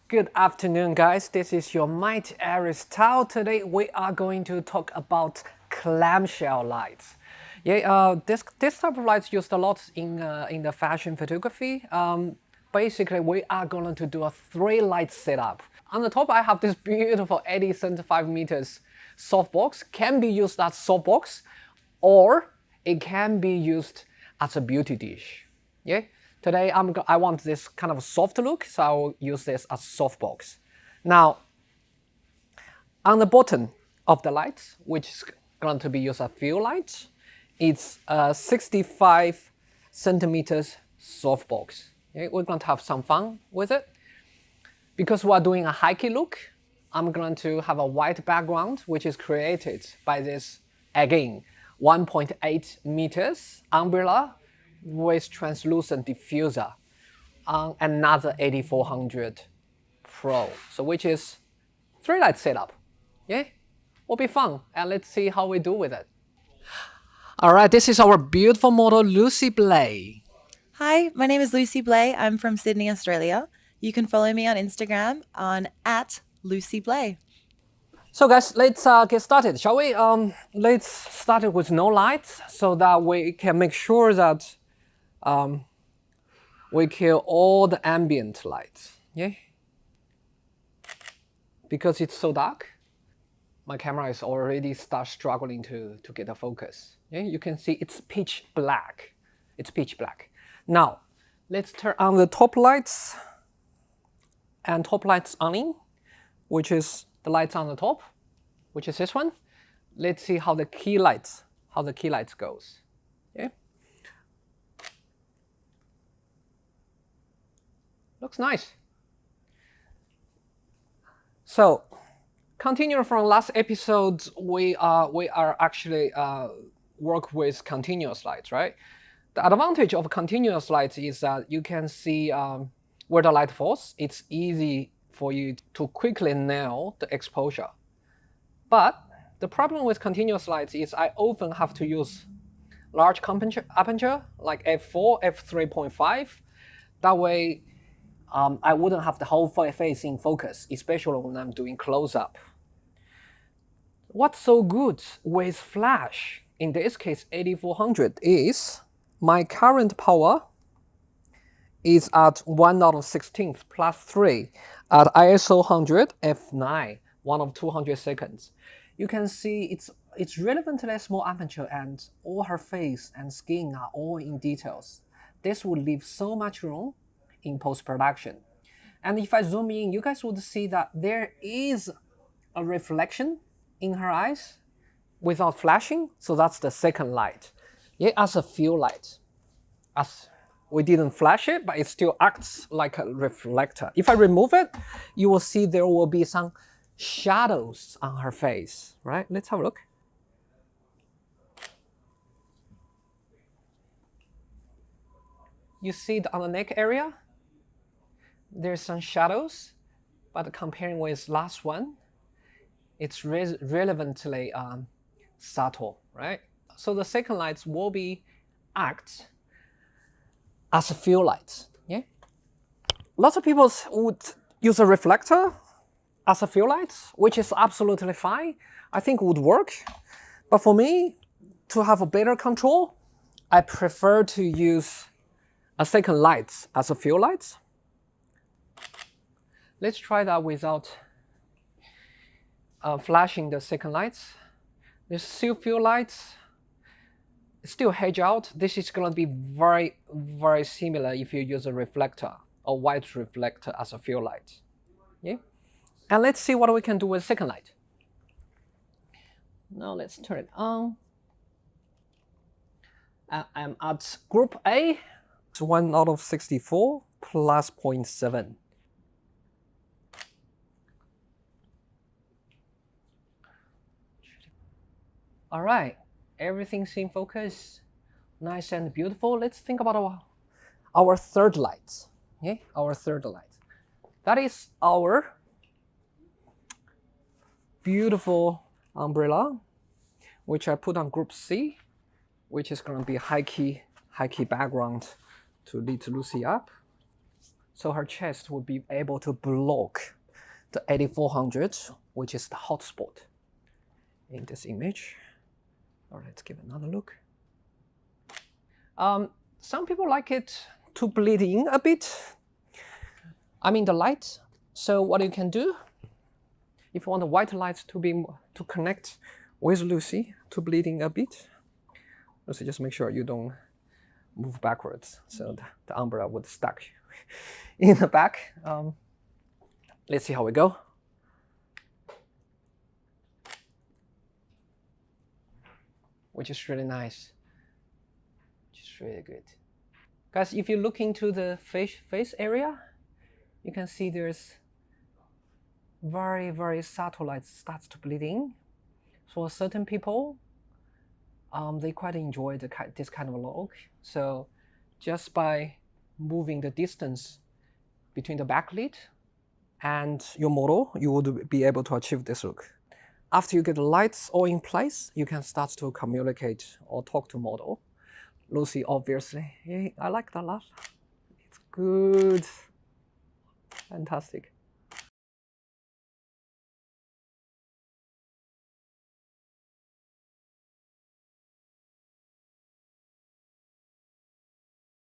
Good afternoon, guys. This is your mate Aries Tao. Today we are going to talk about clamshell lights. This type of lights used a lot in the fashion photography. Basically, we are going to do a 3-light setup. On the top, I have this beautiful 80 cm softbox. Can be used as softbox, or it can be used as a beauty dish. Yeah. Today I want this kind of soft look, so I'll use this as softbox. Now, on the bottom of the light, which is going to be used as fill light, it's a 65 centimeters softbox. Okay? We're going to have some fun with it. Because we're doing a high-key look, I'm going to have a white background, which is created by this, again, 1.8 meters umbrella with translucent diffuser on another AD400 Pro, so which is 3-light setup. Yeah, will be fun, and let's see how we do with it. All right, this is our beautiful model Lucy Blay. Hi, my name is Lucy Blay. I'm from Sydney, Australia. You can follow me on Instagram on @LucyBlay. So guys, let's get started, shall we? Let's start it with no lights so that we can make sure that we kill all the ambient lights. Yeah. Because it's so dark, my camera is already start struggling to get a focus. Yeah, you can see it's pitch black. It's pitch black. Now, let's turn on the top lights and top lights on, which is the lights on the top, which is this one. Let's see how the key lights goes. Yeah. Looks nice. So, continuing from last episode, we are actually work with continuous lights, right? The advantage of continuous lights is that you can see where the light falls. It's easy for you to quickly nail the exposure. But the problem with continuous lights is I often have to use large aperture like f4, f3.5. That way, I wouldn't have the whole face in focus, especially when I'm doing close-up. What's so good with flash, in this case AD400, is my current power is at 1/16 plus 3 at ISO 100 f9, 1/200 seconds. You can see it's relevantly small aperture, and all her face and skin are all in details. This would leave so much room in post-production. And if I zoom in, you guys would see that there is a reflection in her eyes without flashing, so that's the second light. Yeah, as a fill light. As we didn't flash it, but it still acts like a reflector. If I remove it, you will see there will be some shadows on her face, right? Let's have a look. You see on the neck area, there's some shadows, but comparing with last one, it's relevantly subtle, right? So the second lights will be act as a fill light. Yeah. Lots of people would use a reflector as a fill light, which is absolutely fine. I think would work. But for me, to have a better control, I prefer to use a second light as a fill light. Let's try that without flashing the second lights. There's still fill lights, still hedge out. This is going to be very, very similar if you use a reflector, a white reflector as a fill light. Yeah? And let's see what we can do with second light. Now let's turn it on. I'm at group A. It's 1/64 plus 0.7. All right, everything's in focus, nice and beautiful. Let's think about our third light. Okay, our third light. That is our beautiful umbrella, which I put on group C, which is going to be high key background to lead Lucy up. So her chest will be able to block the AD400, which is the hot spot in this image. Or let's give another look. Some people like it to bleed in a bit. I mean the light. So what you can do, if you want the white light to connect with Lucy, to bleed in a bit, Lucy, just make sure you don't move backwards, so the umbrella would stuck in the back. Let's see how we go. Which is really nice. Which is really good. Guys, if you look into the face area, you can see there's very, very subtle light starts to bleed in. For certain people, they quite enjoy this kind of look. So just by moving the distance between the backlit and your model, you would be able to achieve this look. After you get the lights all in place, you can start to communicate or talk to model. Lucy, obviously, hey, I like that lot. It's good. Fantastic.